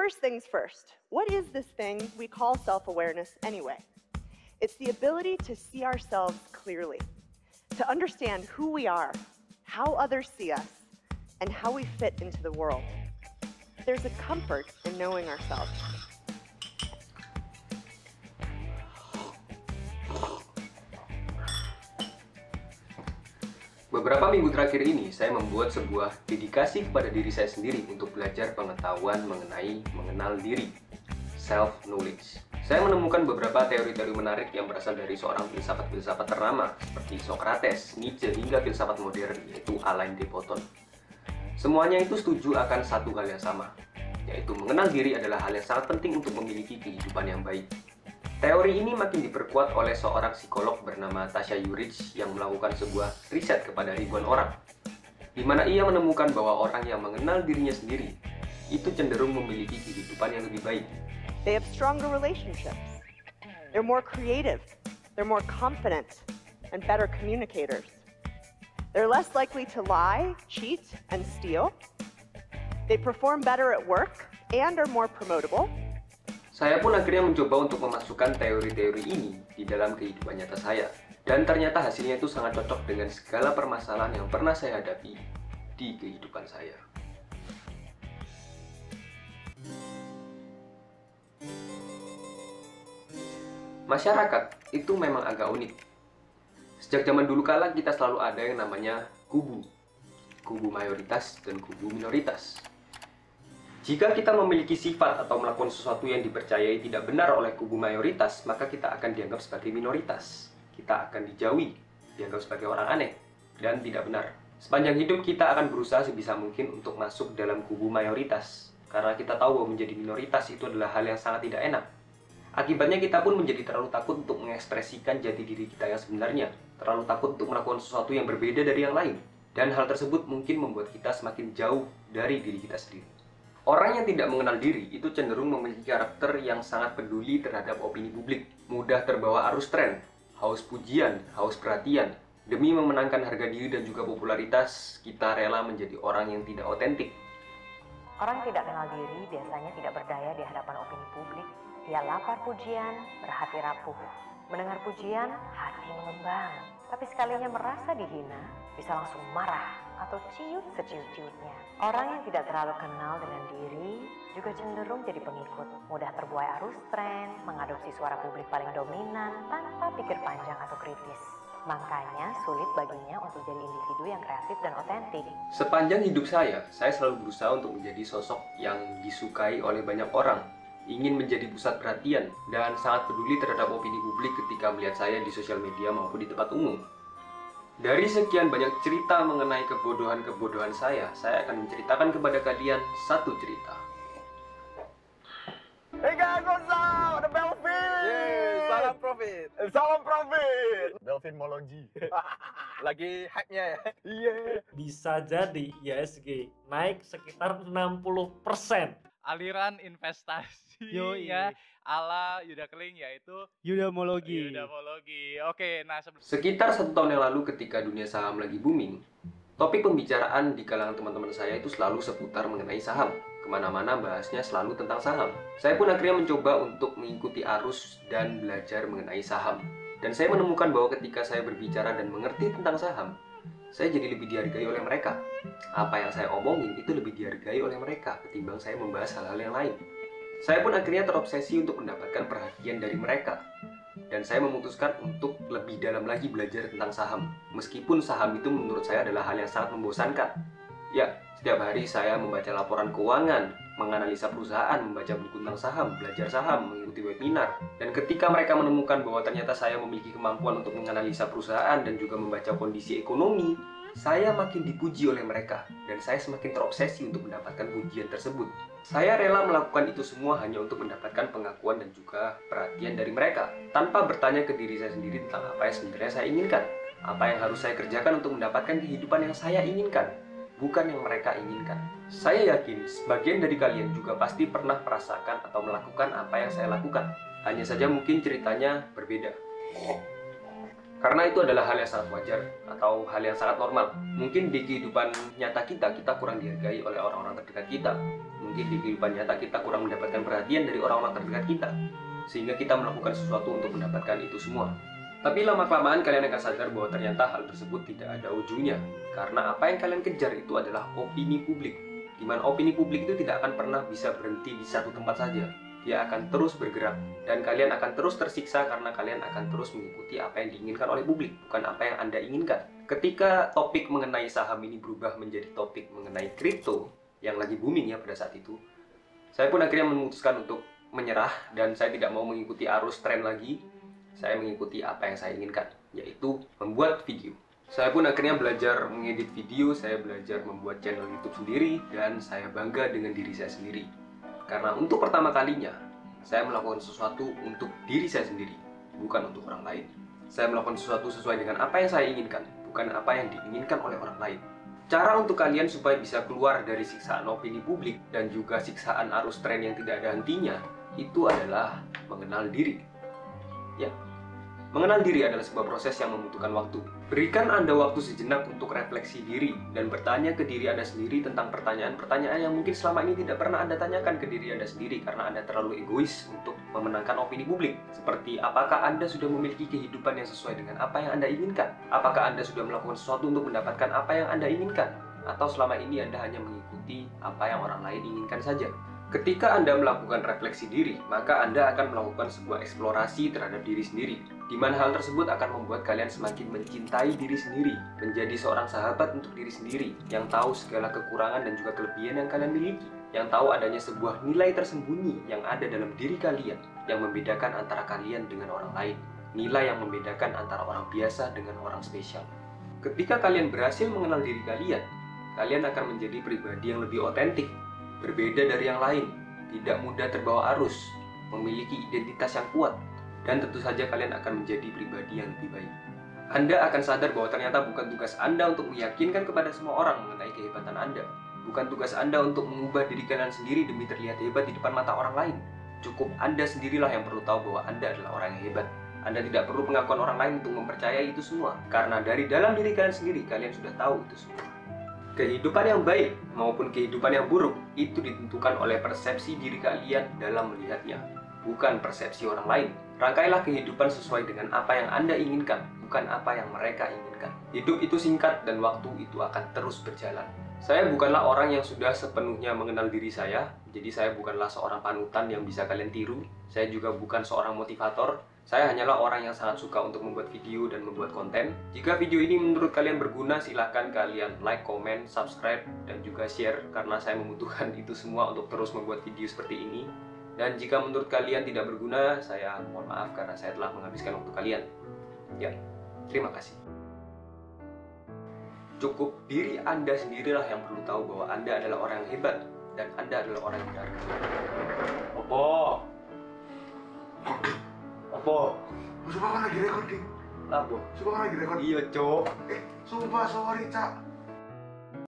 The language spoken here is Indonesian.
First things first, what is this thing we call self-awareness anyway? It's the ability to see ourselves clearly, to understand who we are, how others see us, and how we fit into the world. There's a comfort in knowing ourselves. Beberapa minggu terakhir ini, saya membuat sebuah dedikasi kepada diri saya sendiri untuk belajar pengetahuan mengenal diri, self-knowledge. Saya menemukan beberapa teori-teori menarik yang berasal dari seorang filsafat-filsafat ternama seperti Socrates, Nietzsche, hingga filsafat modern, yaitu Alain de Botton. Semuanya itu setuju akan satu hal yang sama, yaitu mengenal diri adalah hal yang sangat penting untuk memiliki kehidupan yang baik. Teori ini makin diperkuat oleh seorang psikolog bernama Tasha Eurich yang melakukan sebuah riset kepada ribuan orang, di mana ia menemukan bahwa orang yang mengenal dirinya sendiri itu cenderung memiliki kehidupan yang lebih baik. They have stronger relationships. They're more creative. They're more confident and better communicators. They're less likely to lie, cheat, and steal. They perform better at work and are more promotable. Saya pun akhirnya mencoba untuk memasukkan teori-teori ini di dalam kehidupan nyata saya. Dan ternyata hasilnya itu sangat cocok dengan segala permasalahan yang pernah saya hadapi di kehidupan saya. Masyarakat itu memang agak unik. Sejak zaman dulu kala kita selalu ada yang namanya kubu. Kubu mayoritas dan kubu minoritas. Jika kita memiliki sifat atau melakukan sesuatu yang dipercayai tidak benar oleh kubu mayoritas, maka kita akan dianggap sebagai minoritas. Kita akan dijauhi, dianggap sebagai orang aneh, dan tidak benar. Sepanjang hidup kita akan berusaha sebisa mungkin untuk masuk dalam kubu mayoritas. Karena kita tahu bahwa menjadi minoritas itu adalah hal yang sangat tidak enak. Akibatnya kita pun menjadi terlalu takut untuk mengekspresikan jati diri kita yang sebenarnya. Terlalu takut untuk melakukan sesuatu yang berbeda dari yang lain. Dan hal tersebut mungkin membuat kita semakin jauh dari diri kita sendiri. Orang yang tidak mengenal diri itu cenderung memiliki karakter yang sangat peduli terhadap opini publik, mudah terbawa arus tren, haus pujian, haus perhatian. Demi memenangkan harga diri dan juga popularitas, kita rela menjadi orang yang tidak otentik. Orang yang tidak kenal diri biasanya tidak berdaya di hadapan opini publik. Dia lapar pujian, berhati rapuh. Mendengar pujian, hati mengembang. Tapi sekalinya merasa dihina, bisa langsung marah atau ciut seciut-ciutnya. Orang yang tidak terlalu kenal dengan diri juga cenderung jadi pengikut, mudah terbuai arus tren, mengadopsi suara publik paling dominan tanpa pikir panjang atau kritis. Makanya sulit baginya untuk jadi individu yang kreatif dan otentik. Sepanjang hidup saya selalu berusaha untuk menjadi sosok yang disukai oleh banyak orang, ingin menjadi pusat perhatian, dan sangat peduli terhadap opini publik ketika melihat saya di sosial media maupun di tempat umum. Dari sekian banyak cerita mengenai kebodohan-kebodohan saya akan menceritakan kepada kalian satu cerita. Hey guys, what's up? Ada Belvin! Yeay, salam profit! Salam profit! Belvinmology. Lagi hype-nya ya? Iya. Bisa jadi ISG naik sekitar 60%. Aliran investasi ya ala Yuda Keling, yaitu Eudamology. Oke, nah sekitar 1 tahun yang lalu ketika dunia saham lagi booming, topik pembicaraan di kalangan teman-teman saya itu selalu seputar mengenai saham. Kemana-mana bahasnya selalu tentang saham. Saya pun akhirnya mencoba untuk mengikuti arus dan belajar mengenai saham. Dan saya menemukan bahwa ketika saya berbicara dan mengerti tentang saham, saya jadi lebih dihargai oleh mereka. Apa yang saya omongin itu lebih dihargai oleh mereka ketimbang saya membahas hal-hal yang lain. Saya pun akhirnya terobsesi untuk mendapatkan perhatian dari mereka. Dan saya memutuskan untuk lebih dalam lagi belajar tentang saham. Meskipun saham itu menurut saya adalah hal yang sangat membosankan. Ya, setiap hari saya membaca laporan keuangan, menganalisa perusahaan, membaca buku tentang saham, belajar saham, mengikuti webinar. Dan ketika mereka menemukan bahwa ternyata saya memiliki kemampuan untuk menganalisa perusahaan dan juga membaca kondisi ekonomi, saya makin dipuji oleh mereka, dan saya semakin terobsesi untuk mendapatkan pujian tersebut. Saya rela melakukan itu semua hanya untuk mendapatkan pengakuan dan juga perhatian dari mereka, tanpa bertanya ke diri saya sendiri tentang apa yang sebenarnya saya inginkan, apa yang harus saya kerjakan untuk mendapatkan kehidupan yang saya inginkan, bukan yang mereka inginkan. Saya yakin sebagian dari kalian juga pasti pernah merasakan atau melakukan apa yang saya lakukan, hanya saja mungkin ceritanya berbeda. Karena itu adalah hal yang sangat wajar atau hal yang sangat normal. Mungkin di kehidupan nyata kita kurang dihargai oleh orang-orang terdekat kita. Mungkin mungkin di kehidupan nyata kita kurang mendapatkan perhatian dari orang-orang terdekat kita, sehingga kita melakukan sesuatu untuk mendapatkan itu semua. Tapi lama-kelamaan kalian akan sadar bahwa ternyata hal tersebut tidak ada ujungnya, karena apa yang kalian kejar itu adalah opini publik, di mana opini publik itu tidak akan pernah bisa berhenti di satu tempat saja. Dia akan terus bergerak, dan kalian akan terus tersiksa karena kalian akan terus mengikuti apa yang diinginkan oleh publik, bukan apa yang Anda inginkan. Ketika topik mengenai saham ini berubah menjadi topik mengenai kripto yang lagi booming ya pada saat itu, saya pun akhirnya memutuskan untuk menyerah dan saya tidak mau mengikuti arus tren lagi. Saya mengikuti apa yang saya inginkan, yaitu membuat video. Saya pun akhirnya belajar mengedit video, saya belajar membuat channel YouTube sendiri, dan saya bangga dengan diri saya sendiri. Karena untuk pertama kalinya, saya melakukan sesuatu untuk diri saya sendiri, bukan untuk orang lain. Saya melakukan sesuatu sesuai dengan apa yang saya inginkan, bukan apa yang diinginkan oleh orang lain. Cara untuk kalian supaya bisa keluar dari siksaan opini publik dan juga siksaan arus tren yang tidak ada hentinya, itu adalah mengenal diri. Ya, mengenal diri adalah sebuah proses yang membutuhkan waktu. Berikan Anda waktu sejenak untuk refleksi diri dan bertanya ke diri Anda sendiri tentang pertanyaan-pertanyaan yang mungkin selama ini tidak pernah Anda tanyakan ke diri Anda sendiri karena Anda terlalu egois untuk memenangkan opini publik. Seperti, apakah Anda sudah memiliki kehidupan yang sesuai dengan apa yang Anda inginkan? Apakah Anda sudah melakukan sesuatu untuk mendapatkan apa yang Anda inginkan? Atau selama ini Anda hanya mengikuti apa yang orang lain inginkan saja? Ketika Anda melakukan refleksi diri, maka Anda akan melakukan sebuah eksplorasi terhadap diri sendiri, di mana hal tersebut akan membuat kalian semakin mencintai diri sendiri, menjadi seorang sahabat untuk diri sendiri, yang tahu segala kekurangan dan juga kelebihan yang kalian miliki, yang tahu adanya sebuah nilai tersembunyi yang ada dalam diri kalian, yang membedakan antara kalian dengan orang lain, nilai yang membedakan antara orang biasa dengan orang spesial. Ketika kalian berhasil mengenal diri kalian, kalian akan menjadi pribadi yang lebih otentik, berbeda dari yang lain, tidak mudah terbawa arus, memiliki identitas yang kuat, dan tentu saja kalian akan menjadi pribadi yang lebih baik. Anda akan sadar bahwa ternyata bukan tugas Anda untuk meyakinkan kepada semua orang mengenai kehebatan Anda. Bukan tugas Anda untuk mengubah diri kalian sendiri demi terlihat hebat di depan mata orang lain. Cukup Anda sendirilah yang perlu tahu bahwa Anda adalah orang yang hebat. Anda tidak perlu pengakuan orang lain untuk mempercayai itu semua, karena dari dalam diri kalian sendiri, kalian sudah tahu itu semua. Kehidupan yang baik maupun kehidupan yang buruk itu ditentukan oleh persepsi diri kalian dalam melihatnya, bukan persepsi orang lain. Rangkailah kehidupan sesuai dengan apa yang Anda inginkan, bukan apa yang mereka inginkan. Hidup itu singkat dan waktu itu akan terus berjalan. Saya bukanlah orang yang sudah sepenuhnya mengenal diri saya, jadi saya bukanlah seorang panutan yang bisa kalian tiru. Saya juga bukan seorang motivator. Saya hanyalah orang yang sangat suka untuk membuat video dan membuat konten. Jika video ini menurut kalian berguna, silahkan kalian like, comment, subscribe, dan juga share, karena saya membutuhkan itu semua untuk terus membuat video seperti ini. Dan jika menurut kalian tidak berguna, saya mohon maaf karena saya telah menghabiskan waktu kalian. Ya, terima kasih. Cukup diri Anda sendirilah yang perlu tahu bahwa Anda adalah orang yang hebat, dan Anda adalah orang yang berharga. Apa? Sumpah kan lagi recording. Apa? Sumpah kan lagi recording. Iya, Cok. Sumpah sorry, Cak.